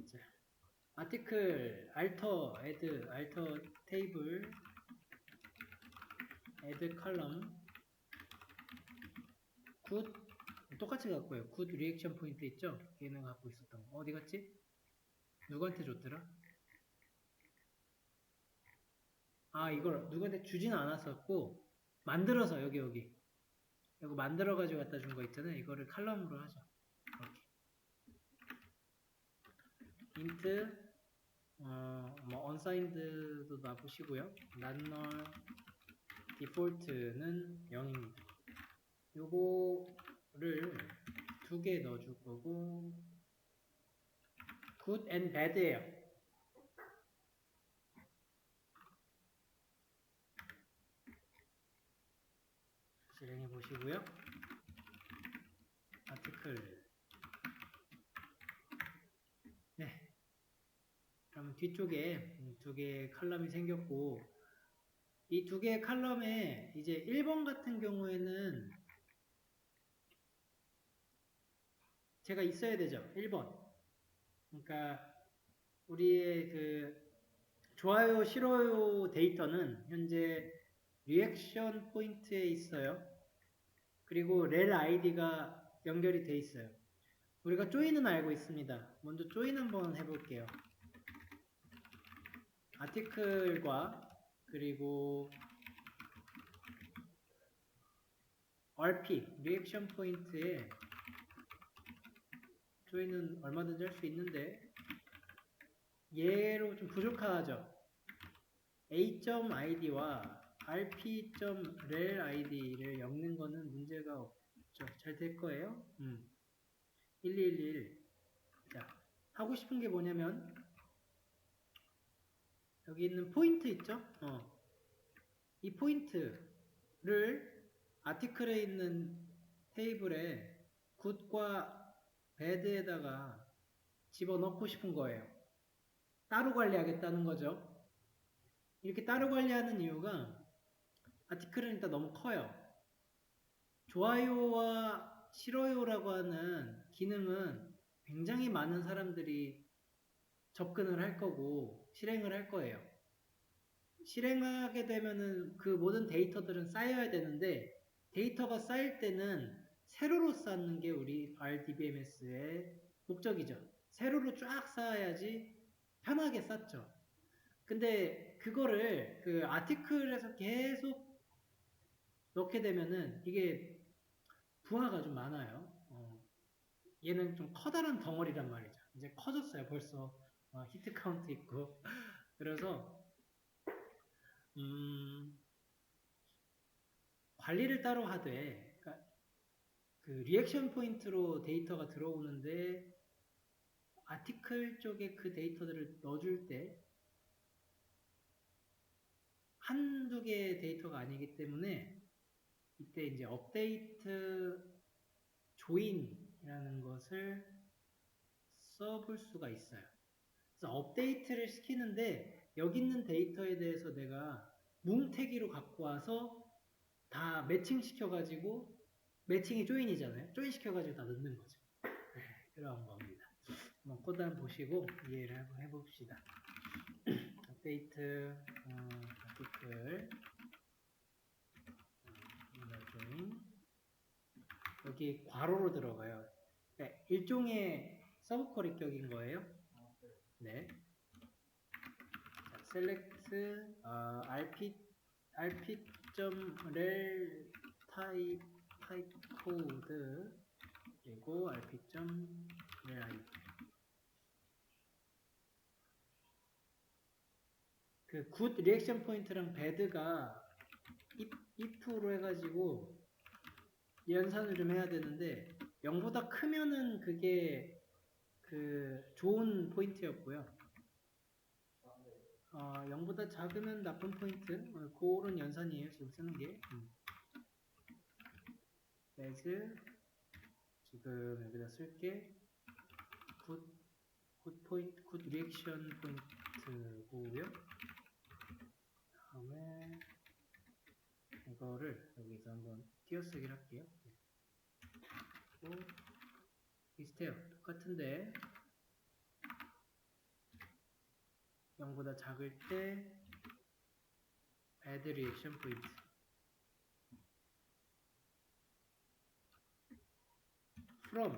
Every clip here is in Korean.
자, 아티클 alter 테이블 add column 굿 똑같이 갖고요. 굿 리액션 포인트 있죠? 얘는 갖고 있었던 거 어디 갔지? 누구한테 줬더라? 아, 이걸 누구한테 주진 않았었고 만들어서 여기 이거 만들어가지고 갖다 준 거 있잖아요. 이거를 칼럼으로 하죠. 이렇게 int 뭐 unsigned도 놔보시고요. none default는 0입니다. 요거를 두 개 넣어줄 거고 good and bad예요. 실행해 보시고요. 아티클 네. 그러면 뒤쪽에 두 개의 칼럼이 생겼고 이 두 개의 칼럼에 이제 1번 같은 경우에는 제가 있어야 되죠. 1번. 그러니까 우리의 그 좋아요, 싫어요 데이터는 현재 리액션 포인트에 있어요. 그리고 렐 아이디가 연결이 돼 있어요. 우리가 조인은 알고 있습니다. 먼저 조인 한번 해볼게요. 아티클과 그리고 RP, 리액션 포인트에 조인은 얼마든지 할 수 있는데 얘로 좀 부족하죠. a.id와 rp.relid를 엮는 거는 문제가 없죠. 잘 될 거예요. 1211. 자, 하고 싶은 게 뭐냐면 여기 있는 포인트 있죠? 이 포인트를 아티클에 있는 테이블에 굿과 배드에다가 집어넣고 싶은 거예요. 따로 관리하겠다는 거죠. 이렇게 따로 관리하는 이유가 아티클은 일단 너무 커요. 좋아요와 싫어요라고 하는 기능은 굉장히 많은 사람들이 접근을 할 거고 실행을 할 거예요. 실행하게 되면은 그 모든 데이터들은 쌓여야 되는데 데이터가 쌓일 때는 세로로 쌓는 게 우리 RDBMS의 목적이죠. 세로로 쫙 쌓아야지 편하게 쌓죠. 근데 그거를 그 아티클에서 계속 넣게 되면은 이게 부하가 좀 많아요. 얘는 좀 커다란 덩어리란 말이죠. 이제 커졌어요. 벌써 히트 카운트 있고. 그래서 관리를 따로 하되 그러니까 그 리액션 포인트로 데이터가 들어오는데 아티클 쪽에 그 데이터들을 넣어줄 때 한두 개의 데이터가 아니기 때문에 이때 이제 업데이트 조인이라는 것을 써볼 수가 있어요. 그래서 업데이트를 시키는데 여기 있는 데이터에 대해서 내가 뭉태기로 갖고 와서 다 매칭 시켜가지고 매칭이 조인이잖아요. 조인 시켜가지고 다 넣는 거죠. 네, 그런 겁니다. 한번 코드 한번 보시고 이해를 한번 해봅시다. 업데이트 아티클 조인 여기 괄호로 들어가요. 네, 일종의 서브쿼리 격인 거예요. 네. select rp.rel type code 그리고 rp.rel 그 good 리액션 포인트랑 bad가 if로 해가지고 연산을 좀 해야 되는데 0보다 크면은 그게 그 좋은 포인트였고요. 0보다 작으면 나쁜 포인트. 그런 연산이에요. 지금 쓰는 게. as 지금 여기다 쓸게 good 리액션 포인트고요. 다음에 이거를 여기서 한번 띄어쓰기를 할게요. 비슷해요. 똑같은데 0보다 작을 때 add reaction point. from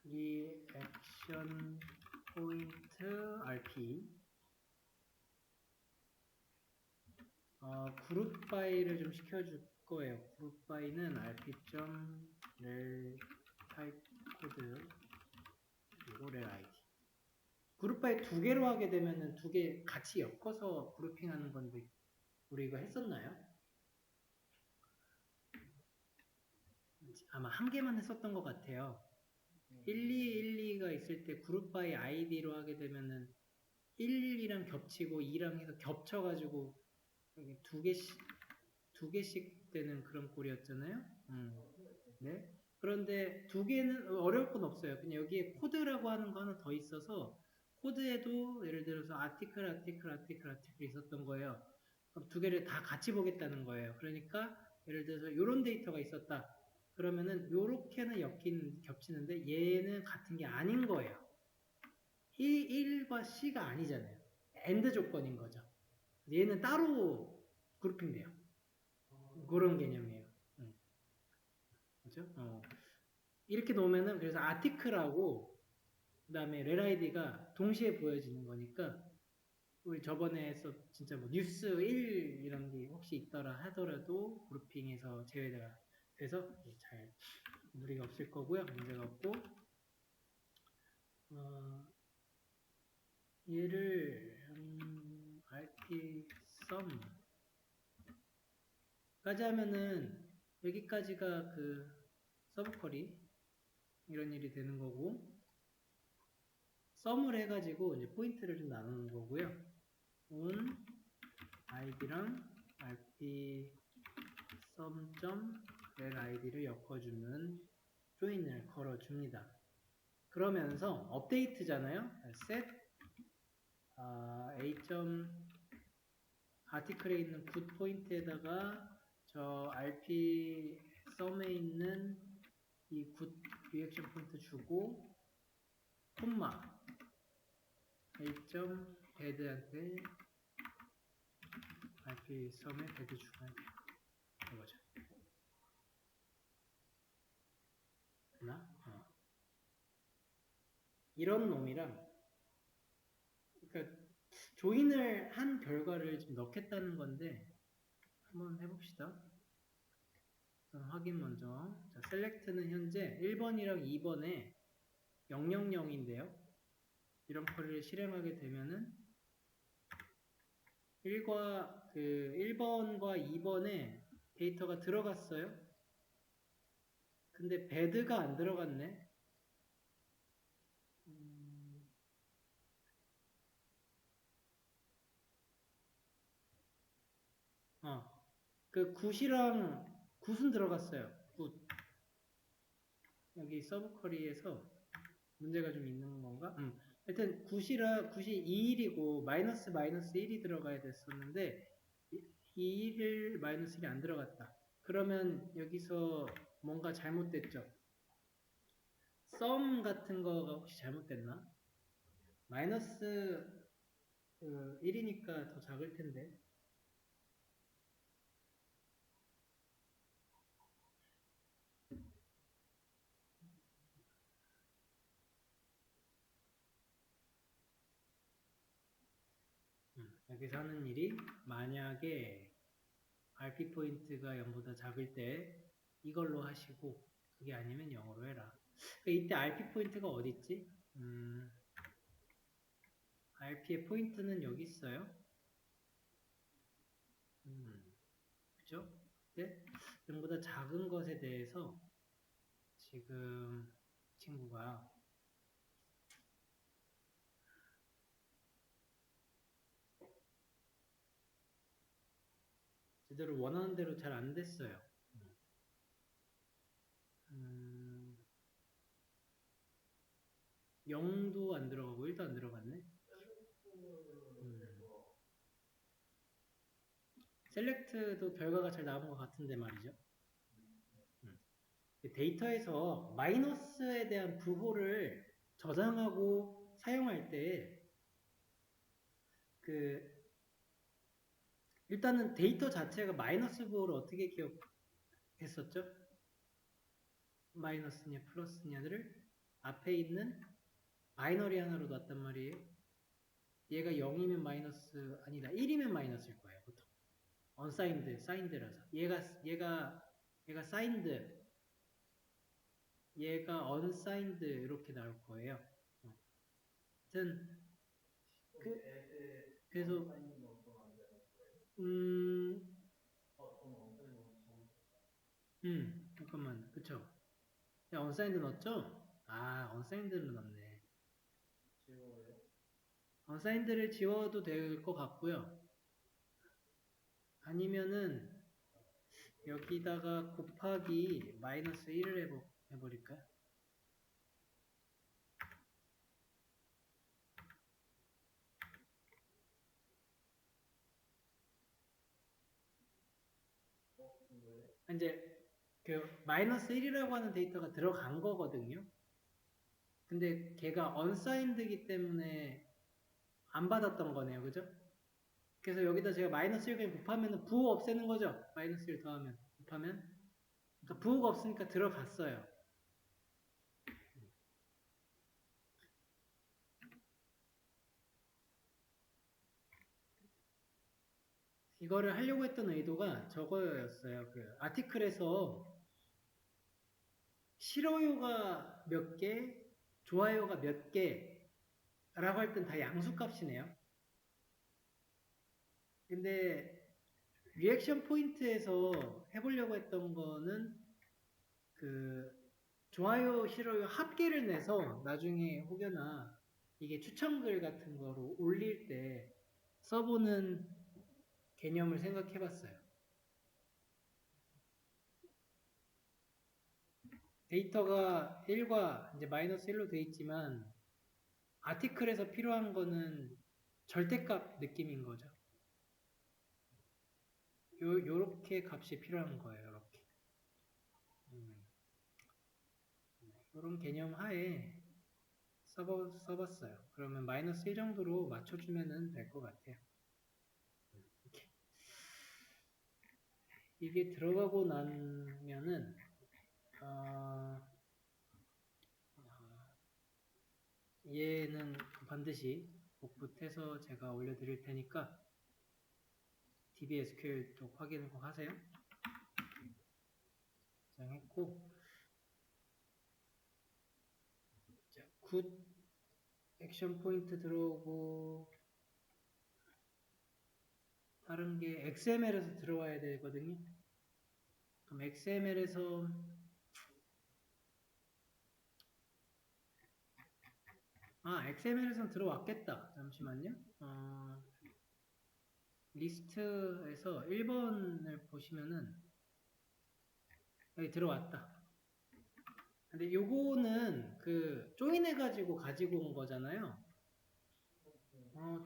reaction point rp 그룹 바이를 좀 시켜줄 거예요. 그룹 바이는 rp.rel 타입 코드 그리고 rel id. 그룹 바이 두 개로 하게 되면은 두 개 같이 엮어서 그룹핑하는 건데 우리 이거 했었나요? 아마 한 개만 했었던 것 같아요. 1212가 있을 때 그룹 바이 아이디로 하게 되면은 1이랑 겹치고 2랑 해서 겹쳐가지고 두 개씩 되는 그런 꼴이었잖아요. 네. 그런데 두 개는 어려울 건 없어요. 그냥 여기에 코드라고 하는 거 하나 더 있어서 코드에도 예를 들어서 아티클 있었던 거예요. 그럼 두 개를 다 같이 보겠다는 거예요. 그러니까 예를 들어서 이런 데이터가 있었다. 그러면은 요렇게는 겹치는데 얘는 같은 게 아닌 거예요. 1과 C가 아니잖아요. AND 조건인 거죠. 얘는 따로 그룹핑돼요. 그런 개념이에요. 그죠? 이렇게 놓으면은 그래서 아티클하고 그 다음에 렐아이디가 동시에 보여지는 거니까 우리 저번에 해서 진짜 뭐 뉴스 1 이런 게 혹시 있더라 하더라도 그룹핑에서 제외가 돼서 잘 무리가 없을 거고요. 문제가 없고 얘를 RP sum까지 하면은 여기까지가 그 서브 쿼리 이런 일이 되는 거고 썸을 해가지고 이제 포인트를 좀 나누는 거고요. on id랑 rp sum.rel id를 엮어주는 조인을 걸어줍니다. 그러면서 업데이트잖아요. set a. 아티클에 있는 굿 포인트에다가 저 rp sum에 있는 이 굿 리액션 포인트 주고 콤마 a.head한테 rp sum에 head 주면 이거죠. 됐나? 이런 놈이랑 그러니까 조인을 한 결과를 지금 넣겠다는 건데 한번 해봅시다. 우선 확인 먼저. 자, select는 현재 1번이랑 2번에 000인데요. 이런 쿼리를 실행하게 되면은 1번과 2번에 데이터가 들어갔어요. 근데 배드가 안 들어갔네. 그 굿이랑 굿은 들어갔어요. 굿. 여기 서브 쿼리에서 문제가 좀 있는 건가? 하여튼 굿이 2일이고 마이너스 1이 들어가야 됐었는데 2일 마이너스 1이 안 들어갔다. 그러면 여기서 뭔가 잘못됐죠? 썸 같은 거가 혹시 잘못됐나? 마이너스 1이니까 더 작을 텐데. 여기서 하는 일이 만약에 RP 포인트가 0보다 작을 때 이걸로 하시고 그게 아니면 0으로 해라. 이때 RP 포인트가 어디 있지? RP의 포인트는 여기 있어요. 그죠? 근데 0보다 작은 것에 대해서 지금 친구가 제대로 원하는 대로 잘 안 됐어요. 0도 안 들어가고 1도 안 들어갔네. 셀렉트도 결과가 잘 나온 것 같은데 말이죠. 데이터에서 마이너스에 대한 부호를 저장하고 사용할 때 일단은 데이터 자체가 마이너스 부호를 어떻게 기억했었죠? 마이너스냐 플러스냐를 앞에 있는 바이너리 하나로 놨단 말이에요. 얘가 0이면 마이너스, 아니다, 1이면 마이너스일 거예요, 보통. unsigned, signed라서. 얘가 signed, 얘가 unsigned 이렇게 나올 거예요. 하여튼, 그래서, 잠깐만, 그쵸? 야, unsigned 넣었죠? 아, unsigned를 넣었네. unsigned를 지워도 될 것 같고요. 아니면은 여기다가 곱하기 마이너스 1을 해버릴까요? 이제 마이너스 1이라고 하는 데이터가 들어간 거거든요. 근데 걔가 unsigned이기 때문에 안 받았던 거네요. 그죠? 그래서 여기다 제가 마이너스 1 그냥 곱하면 부호 없애는 거죠. 마이너스 1 더하면 곱하면, 그러니까 부호가 없으니까 들어갔어요. 이거를 하려고 했던 의도가 저거였어요. 아티클에서 싫어요가 몇 개, 좋아요가 몇 개라고 할 땐 다 양수값이네요. 근데 리액션 포인트에서 해보려고 했던 거는 좋아요, 싫어요 합계를 내서 나중에 혹여나 이게 추천글 같은 거로 올릴 때 써보는 개념을 생각해 봤어요. 데이터가 1과 이제 마이너스 1로 돼 있지만 아티클에서 필요한 거는 절대값 느낌인 거죠. 요렇게 값이 필요한 거예요. 요렇게. 요런 개념 하에 써봤어요. 그러면 마이너스 1 정도로 맞춰주면 될 것 같아요. 이게 들어가고 나면은 얘는 반드시 복붙해서 제가 올려드릴 테니까 DBSQL 또 확인 꼭 하세요. 저장했고, 자, 굿 액션 포인트 들어오고, 다른 게 XML에서 들어와야 되거든요. 그럼 XML에서 XML에선 들어왔겠다. 잠시만요. 리스트에서 1번을 보시면은 여기 들어왔다. 근데 요거는 조인해가지고 가지고 온 거잖아요.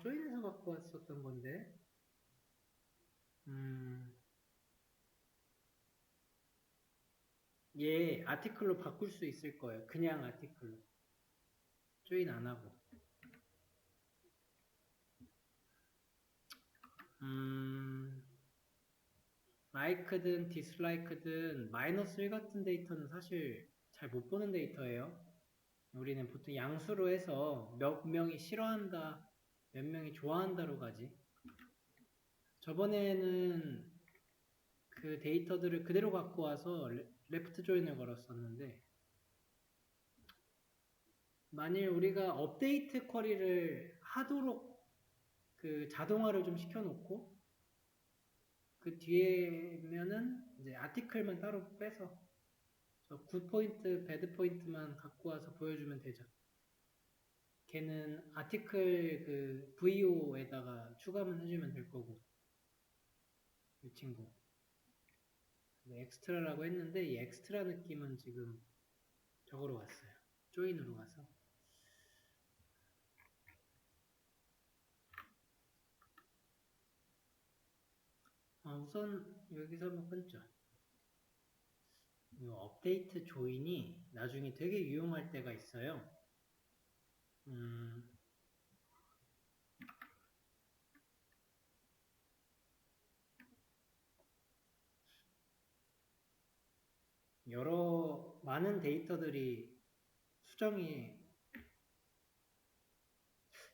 조인해서 갖고 왔었던 건데. 얘 아티클로 바꿀 수 있을 거예요. 그냥 아티클로. 조인 안 하고. 라이크든 디스라이크든 마이너스 1 같은 데이터는 사실 잘 못 보는 데이터예요. 우리는 보통 양수로 해서 몇 명이 싫어한다, 몇 명이 좋아한다로 가지. 저번에는 그 데이터들을 그대로 갖고 와서 레프트 조인을 걸었었는데, 만일 우리가 업데이트 쿼리를 하도록 자동화를 좀 시켜놓고 그 뒤에면은 이제 아티클만 따로 빼서 굿 포인트, 배드 포인트만 갖고 와서 보여주면 되죠. 걔는 아티클 VO에다가 추가만 해주면 될 거고, 이 친구. 엑스트라라고 했는데 이 엑스트라 느낌은 지금 저거로 왔어요. 조인으로 와서. 우선 여기서 한번 끊죠. 이 업데이트 조인이 나중에 되게 유용할 때가 있어요. 많은 데이터들이 수정이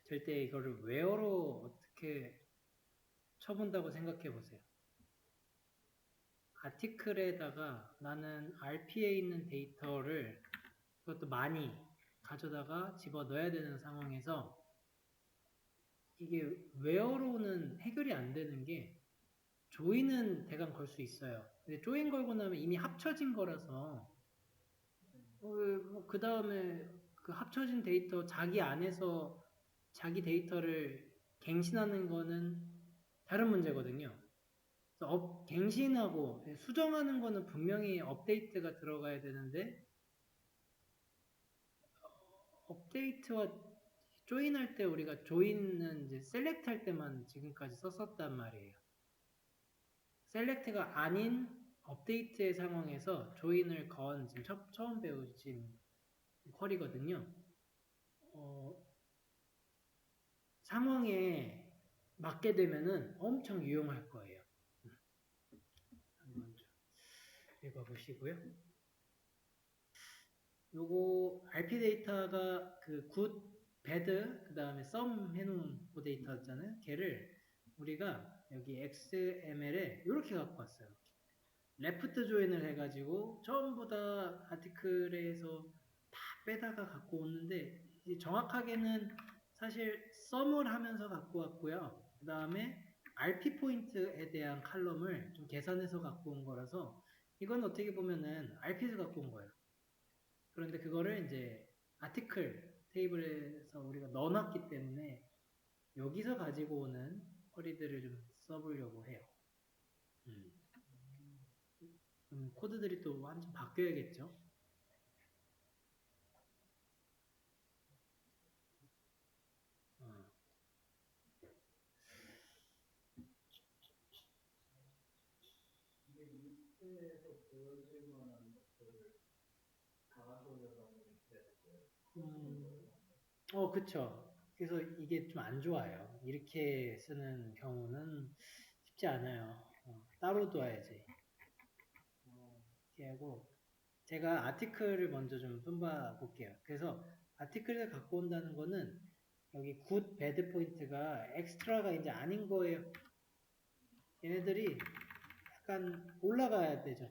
될 때 이거를 웨어로 어떻게 쳐본다고 생각해 보세요. 아티클에다가 나는 RP에 있는 데이터를 그것도 많이 가져다가 집어 넣어야 되는 상황에서 이게 웨어로는 해결이 안 되는 게 조인은 대강 걸 수 있어요. 근데 조인 걸고 나면 이미 합쳐진 거라서 그 다음에 그 합쳐진 데이터 자기 안에서 자기 데이터를 갱신하는 거는 다른 문제거든요. 그래서 갱신하고 수정하는 거는 분명히 업데이트가 들어가야 되는데 업데이트와 조인할 때 우리가 조인은 이제 셀렉트 할 때만 지금까지 썼었단 말이에요. 셀렉트가 아닌 업데이트의 상황에서 조인을 건 지금 처음 배우신 쿼리거든요. 상황에 맞게 되면은 엄청 유용할 거예요. 한번 좀 읽어보시고요. 요거 RP 데이터가 그 굿, 배드, 그 다음에 썸 해놓은 그 데이터잖아요. 걔를 우리가 여기 XML에 이렇게 갖고 왔어요. 레프트 조인을 해가지고 전부 다 아티클에서 다 빼다가 갖고 오는데 정확하게는 사실 썸을 하면서 갖고 왔고요. 그 다음에 RP 포인트에 대한 칼럼을 좀 계산해서 갖고 온 거라서 이건 어떻게 보면은 RP에서 갖고 온 거예요. 그런데 그거를 이제 아티클 테이블에서 우리가 넣어놨기 때문에 여기서 가지고 오는 쿼리들을 좀 써보려고 해요. 코드들이 또 완전 바뀌어야겠죠. 그쵸. 그래서 이게 좀 안 좋아요. 이렇게 쓰는 경우는 쉽지 않아요. 따로 둬야지. 이렇게 하고, 제가 아티클을 먼저 좀 손봐 볼게요. 그래서 아티클을 갖고 온다는 거는 여기 굿, 배드 포인트가 엑스트라가 이제 아닌 거예요. 얘네들이 약간 올라가야 되죠.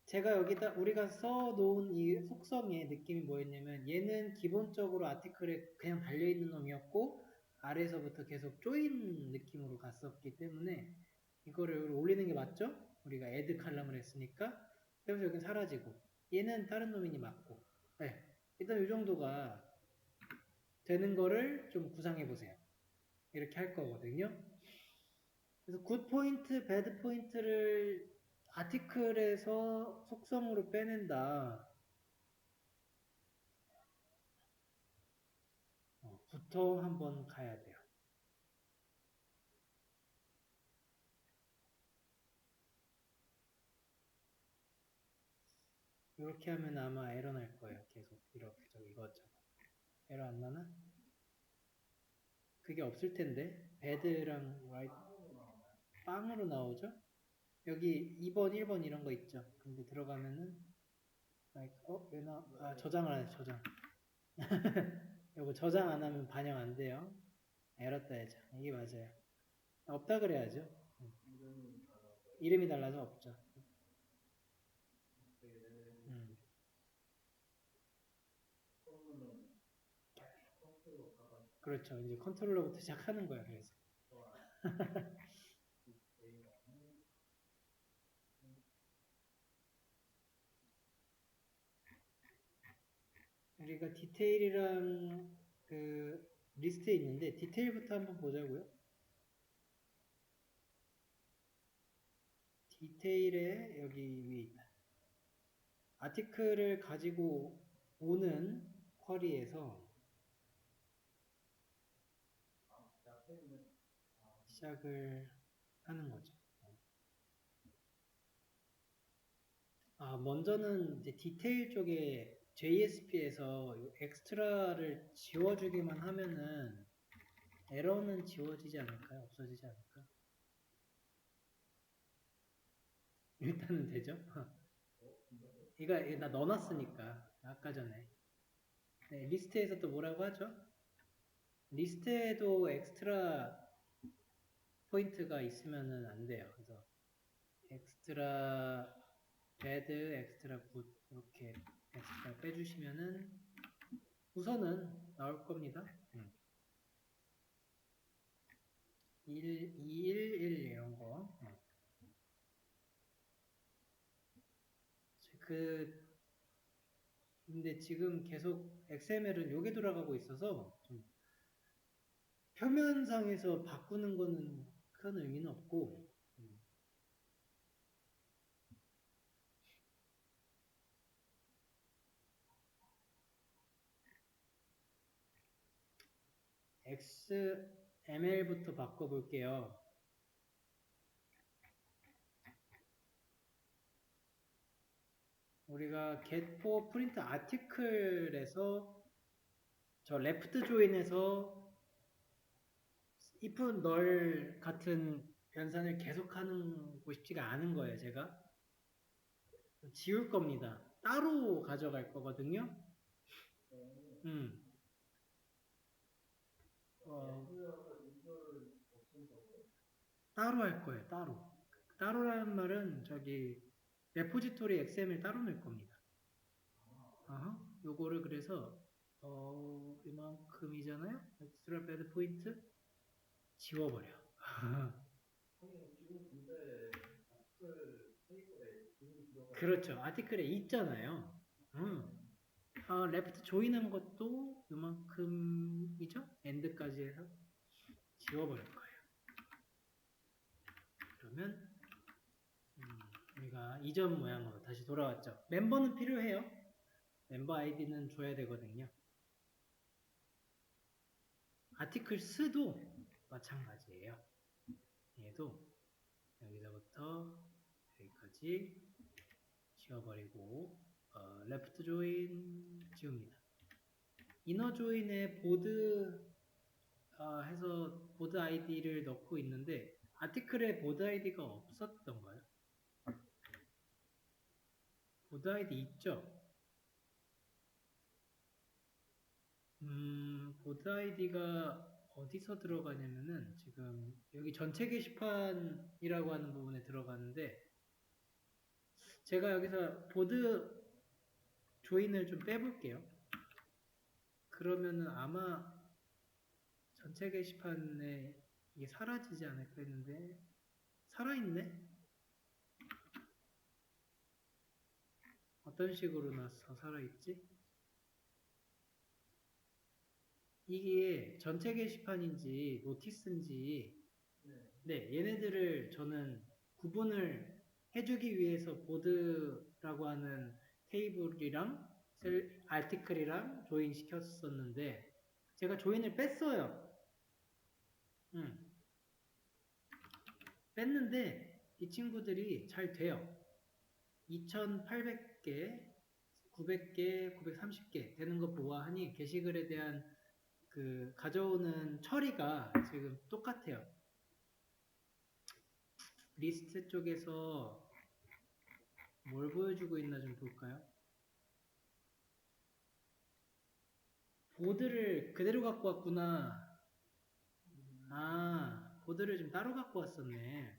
제가 여기다 우리가 써놓은 이 속성의 느낌이 뭐였냐면 얘는 기본적으로 아티클에 그냥 달려있는 놈이었고 아래에서부터 계속 조인 느낌으로 갔었기 때문에 이거를 올리는 게 맞죠? 우리가 add 칼럼을 했으니까 그래서 여기는 사라지고 얘는 다른 놈이니 맞고 네. 일단 이 정도가 되는 거를 좀 구상해 보세요. 이렇게 할 거거든요. 그래서 굿 포인트, 배드 포인트를 아티클에서 속성으로 빼낸다. 부터 한번 가야 돼요. 이렇게 하면 아마 에러 날 거예요. 계속 이렇게 이것저것. 에러 안 나나? 그게 없을 텐데. 배드랑 라이트 빵으로 나오죠? 여기 2번, 1번 이런 거 있죠? 근데 들어가면은 왜 나? 저장을 안 해, 저장. 이거 저장 안 하면 반영 안 돼요. 에러 떠야죠. 이게 맞아요. 없다 그래야죠. 이름이 달라서 없죠. 그렇죠. 이제 컨트롤러부터 시작하는 거야. 그래서. 우리가 디테일이랑 그 리스트에 있는데 디테일부터 한번 보자고요. 디테일에 여기 위에 있다. 아티클을 가지고 오는 쿼리에서 시작을 하는 거죠. 먼저는 이제 디테일 쪽에 JSP에서 엑스트라를 지워주기만 하면은 에러는 지워지지 않을까요? 없어지지 않을까? 일단은 되죠? 이거 나 넣어놨으니까 아까 전에. 네, 리스트에서 또 뭐라고 하죠? 리스트에도 엑스트라 포인트가 있으면은 안 돼요. 그래서 엑스트라 배드, 엑스트라 굿 이렇게 엑스트라 빼주시면은 우선은 나올 겁니다. 211 이런 거. 근데 지금 계속 XML은 요게 돌아가고 있어서 좀 표면상에서 바꾸는 거는 큰 의미는 없고, XML부터 바꿔볼게요. 우리가 get for print article에서 저 left join에서 if null 같은 변산을 계속하고 싶지가 않은 거예요, 제가. 지울 겁니다. 따로 가져갈 거거든요. 따로 할 거예요, 따로. 따로라는 말은 저기 레포지토리 XML 따로 넣을 겁니다. 요거를 그래서 이만큼이잖아요. 엑스트라 배드 포인트 지워버려. 그렇죠. 아티클에 있잖아요. 레프트 조인한 것도 요만큼이죠? 엔드까지 해서 지워버릴 거예요. 그러면 우리가 이전 모양으로 다시 돌아왔죠. 멤버는 필요해요. 멤버 아이디는 줘야 되거든요. 아티클스도 마찬가지예요. 얘도 여기서부터 여기까지 지워버리고 레프트 조인 지웁니다. 이너 조인에 보드 해서 보드 아이디를 넣고 있는데 아티클에 보드 아이디가 없었던가요? 보드 아이디 있죠? 보드 아이디가 어디서 들어가냐면은 지금 여기 전체 게시판이라고 하는 부분에 들어가는데 제가 여기서 보드 조인을 좀 빼볼게요. 그러면은 아마 전체 게시판에 이게 사라지지 않을까 했는데 살아있네? 어떤 식으로 나서 살아있지? 이게 전체 게시판인지 노티스인지 네, 얘네들을 저는 구분을 해주기 위해서 보드라고 하는 테이블이랑 아티클이랑 조인 시켰었는데 제가 조인을 뺐어요. 뺐는데 이 친구들이 잘 돼요. 2800개, 900개, 930개 되는 거 보아하니 게시글에 대한 그 가져오는 처리가 지금 똑같아요. 리스트 쪽에서 뭘 보여주고 있나 좀 볼까요? 보드를 그대로 갖고 왔구나. 보드를 좀 따로 갖고 왔었네.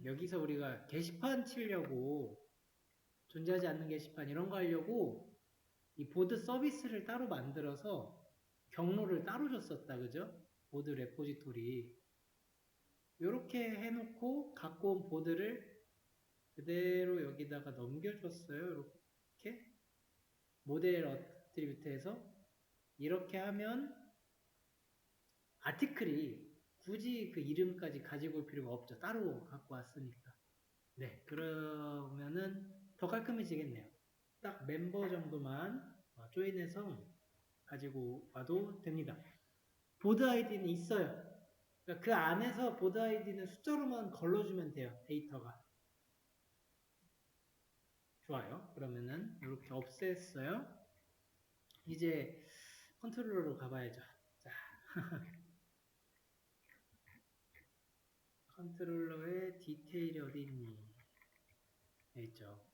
여기서 우리가 게시판 치려고 존재하지 않는 게시판 이런 거 하려고 이 보드 서비스를 따로 만들어서 경로를 따로 줬었다, 그죠? 보드 레포지토리. 이렇게 해놓고 갖고 온 보드를 그대로 여기다가 넘겨줬어요. 이렇게 모델 어트리뷰트에서 이렇게 하면 아티클이 굳이 그 이름까지 가지고 올 필요가 없죠. 따로 갖고 왔으니까. 네, 그러면은 더 깔끔해지겠네요. 딱 멤버 정도만 조인해서 가지고 와도 됩니다. 보드 아이디는 있어요. 그러니까 그 안에서 보드 아이디는 숫자로만 걸러주면 돼요. 데이터가. 좋아요. 그러면은 이렇게 없앴어요. 이제 컨트롤러로 가봐야죠. 자, 컨트롤러의 디테일이 어디 있니? 돼 있죠.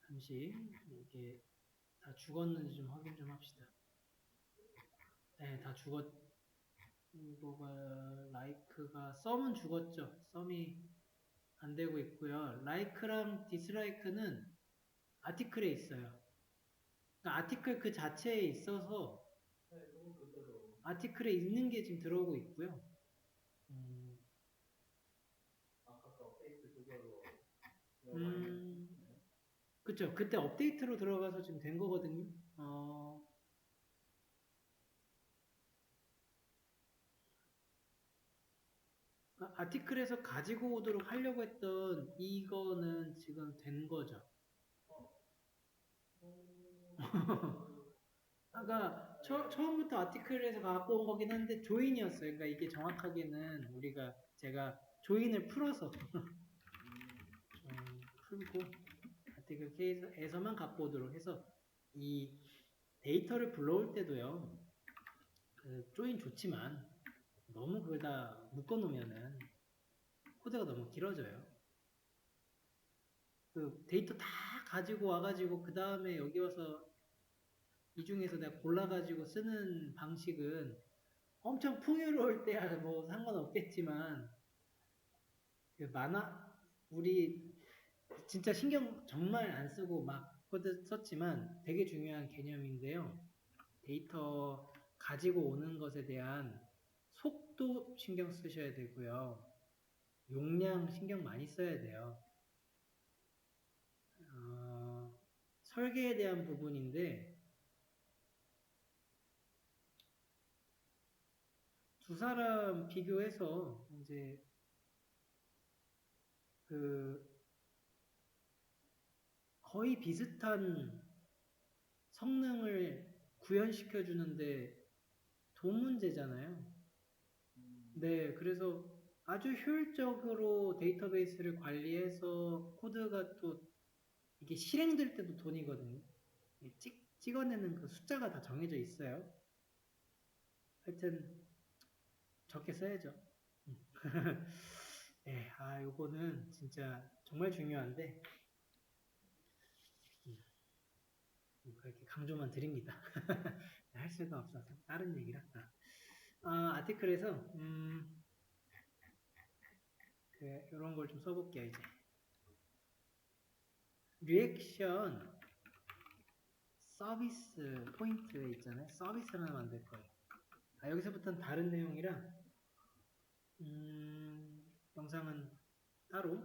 잠시 이게 다 죽었는지 좀 확인 좀 합시다. 네, 다 죽었. 뭐가 라이크가 썸은 죽었죠. 썸이 안 되고 있고요. 라이크랑 디스라이크는 아티클에 있어요. 그러니까 아티클 그 자체에 있어서 아티클에 있는 게 지금 들어오고 있고요. 그쵸. 그때 업데이트로 들어가서 지금 된 거거든요. 아티클에서 가지고 오도록 하려고 했던 이거는 지금 된 거죠. 아까 처음부터 아티클에서 갖고 온 거긴 한데 조인이었어요. 그러니까 이게 정확하게는 제가 조인을 풀어서 좀 풀고 아티클 케이스에서만 갖고 오도록 해서 이 데이터를 불러올 때도요. 그 조인 좋지만 너무 그걸 다 묶어놓으면은 코드가 너무 길어져요. 그 데이터 다 가지고 와가지고 그 다음에 여기 와서 이 중에서 내가 골라가지고 쓰는 방식은 엄청 풍요로울 때야 뭐 상관없겠지만 그 우리 진짜 신경 정말 안 쓰고 막 코드 썼지만 되게 중요한 개념인데요. 데이터 가지고 오는 것에 대한 속도 신경 쓰셔야 되고요. 용량 신경 많이 써야 돼요. 설계에 대한 부분인데 두 사람 비교해서 이제 그 거의 비슷한 성능을 구현시켜 주는데 돈 문제잖아요. 네, 그래서 아주 효율적으로 데이터베이스를 관리해서 코드가 또 이게 실행될 때도 돈이거든요. 찍어내는 그 숫자가 다 정해져 있어요. 하여튼 적게 써야죠. 네, 요거는 진짜 정말 중요한데 그렇게 강조만 드립니다. 할 수가 없어서 다른 얘기라. 아티클에서 이런 걸 좀 써볼게요 이제. 리액션 서비스 포인트에 있잖아요. 서비스를 하나 만들 거예요. 여기서부터는 다른 내용이라 영상은 따로